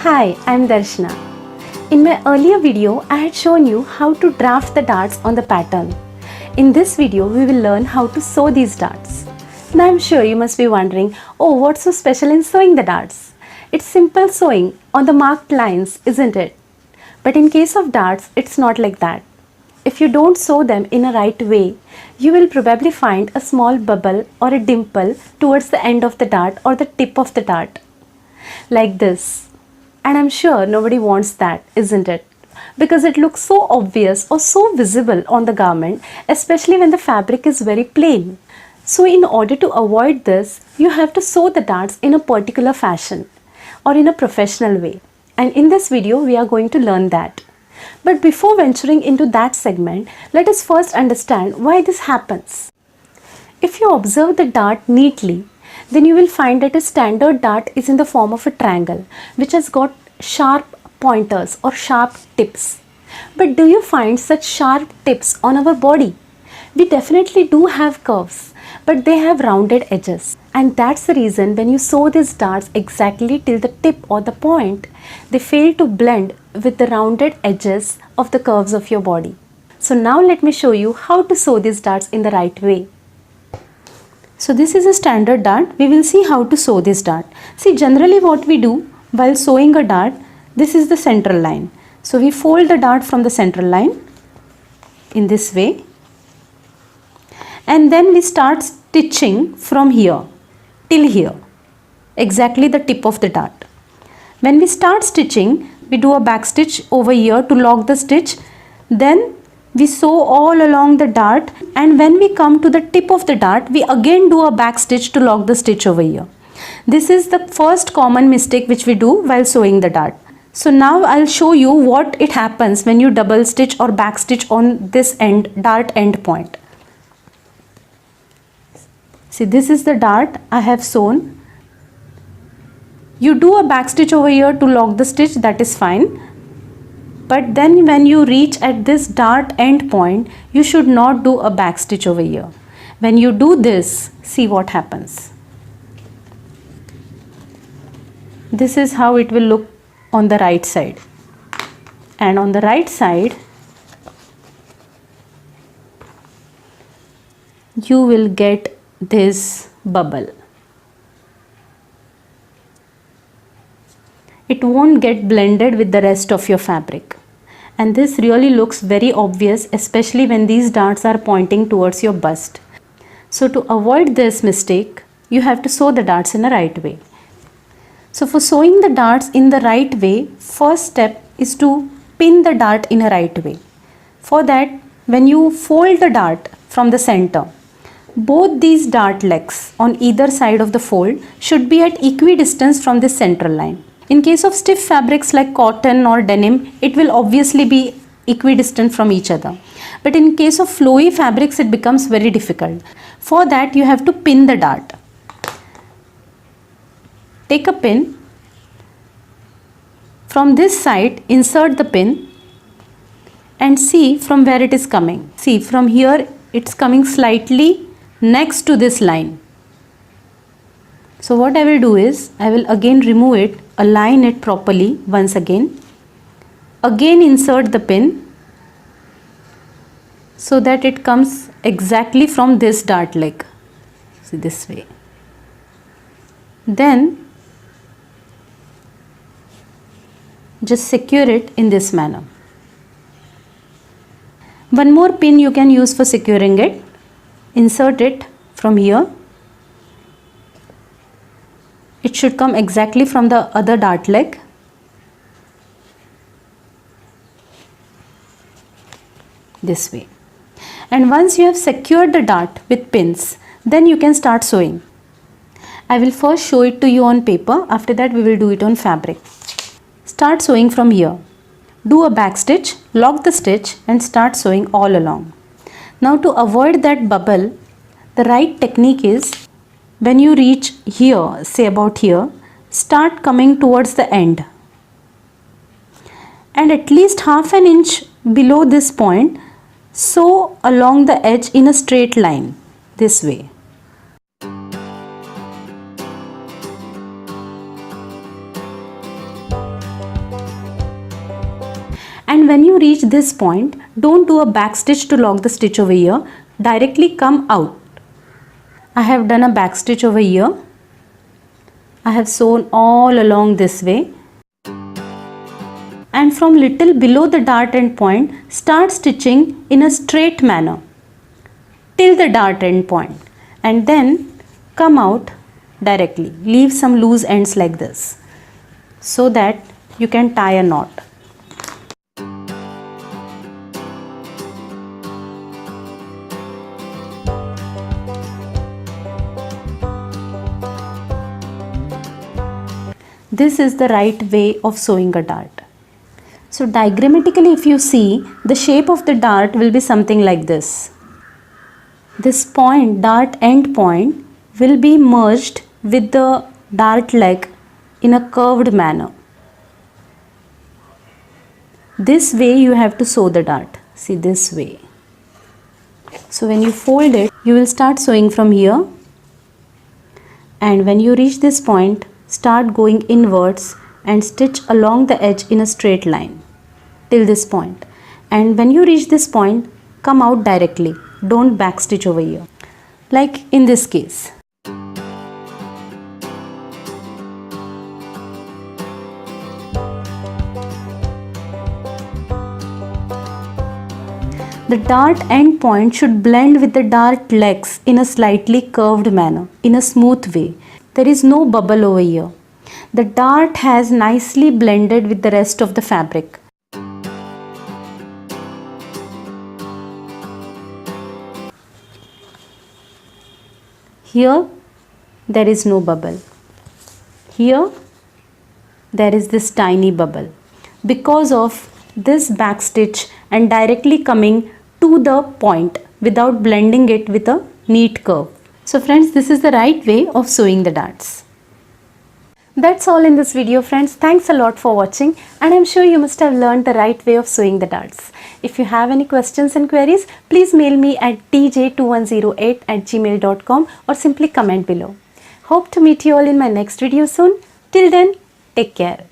Hi, I'm Darshana. In my earlier video, I had shown you how to draft the darts on the pattern. In this video, we will learn how to sew these darts. Now I'm sure you must be wondering, oh, what's so special in sewing the darts? It's simple sewing on the marked lines, isn't it? But in case of darts, it's not like that. If you don't sew them in a right way, you will probably find a small bubble or a dimple towards the end of the dart or the tip of the dart. Like this. And I'm sure nobody wants that, isn't it? Because it looks so obvious or so visible on the garment, especially when the fabric is very plain. So in order to avoid this, you have to sew the darts in a particular fashion or in a professional way. And in this video, we are going to learn that. But before venturing into that segment, let us first understand why this happens. If you observe the dart neatly, then you will find that a standard dart is in the form of a triangle which has got sharp pointers or sharp tips. But do you find such sharp tips on our body? We definitely do have curves, but they have rounded edges. And that's the reason when you sew these darts exactly till the tip or the point, they fail to blend with the rounded edges of the curves of your body. So now let me show you how to sew these darts in the right way. So this is a standard dart. We will see how to sew this dart. See, generally what we do while sewing a dart, this is the central line. So we fold the dart from the central line in this way. And then we start stitching from here till here, exactly the tip of the dart. When we start stitching, we do a back stitch over here to lock the stitch. Then we sew all along the dart, and when we come to the tip of the dart, we again do a back stitch to lock the stitch over here. This is the first common mistake which we do while sewing the dart. So now I'll show you what it happens when you double stitch or back stitch on this end, dart end point. See, this is the dart I have sewn. You do a back stitch over here to lock the stitch, that is fine. But then when you reach at this dart end point, you should not do a back stitch over here. When you do this, see what happens. This is how it will look on the right side. And on the right side, you will get this bubble. It won't get blended with the rest of your fabric. And this really looks very obvious, especially when these darts are pointing towards your bust. So to avoid this mistake, you have to sew the darts in the right way. So for sewing the darts in the right way, first step is to pin the dart in a right way. For that, when you fold the dart from the center, both these dart legs on either side of the fold should be at equidistance from the central line. In case of stiff fabrics like cotton or denim, it will obviously be equidistant from each other. But in case of flowy fabrics, it becomes very difficult. For that, you have to pin the dart. Take a pin. From this side, insert the pin and see from where it is coming. See, from here, it's coming slightly next to this line. So what I will do is, I will again remove it, align it properly once again. Again insert the pin so that it comes exactly from this dart leg. See, this way. Then just secure it in this manner. One more pin you can use for securing it. Insert it from here. It should come exactly from the other dart leg. This way. And once you have secured the dart with pins, then you can start sewing. I will first show it to you on paper. After that, we will do it on fabric. Start sewing from here. Do a back stitch, lock the stitch and start sewing all along. Now to avoid that bubble, the right technique is, when you reach here, say about here, start coming towards the end. And at least half an inch below this point, sew along the edge in a straight line, this way. And when you reach this point, don't do a back stitch to lock the stitch over here. Directly come out. I have done a back stitch over here. I have sewn all along this way. And from little below the dart end point, start stitching in a straight manner till the dart end point, and then come out directly. Leave some loose ends like this so that you can tie a knot. This is the right way of sewing a dart. So diagrammatically, if you see, the shape of the dart will be something like this. This point, dart end point, will be merged with the dart leg in a curved manner. This way you have to sew the dart. See, this way. So when you fold it, you will start sewing from here, and when you reach this point, start going inwards and stitch along the edge in a straight line till this point. And when you reach this point, come out directly. Don't back stitch over here, like in this case. The dart end point should blend with the dart legs in a slightly curved manner, in a smooth way. There is no bubble over here. The dart has nicely blended with the rest of the fabric. Here there is no bubble. Here there is this tiny bubble because of this back stitch and directly coming to the point without blending it with a neat curve. So friends, this is the right way of sewing the darts. That's all in this video, friends. Thanks a lot for watching, and I'm sure you must have learned the right way of sewing the darts. If you have any questions and queries, please mail me at tj2108@gmail.com or simply comment below. Hope to meet you all in my next video soon. Till then, take care.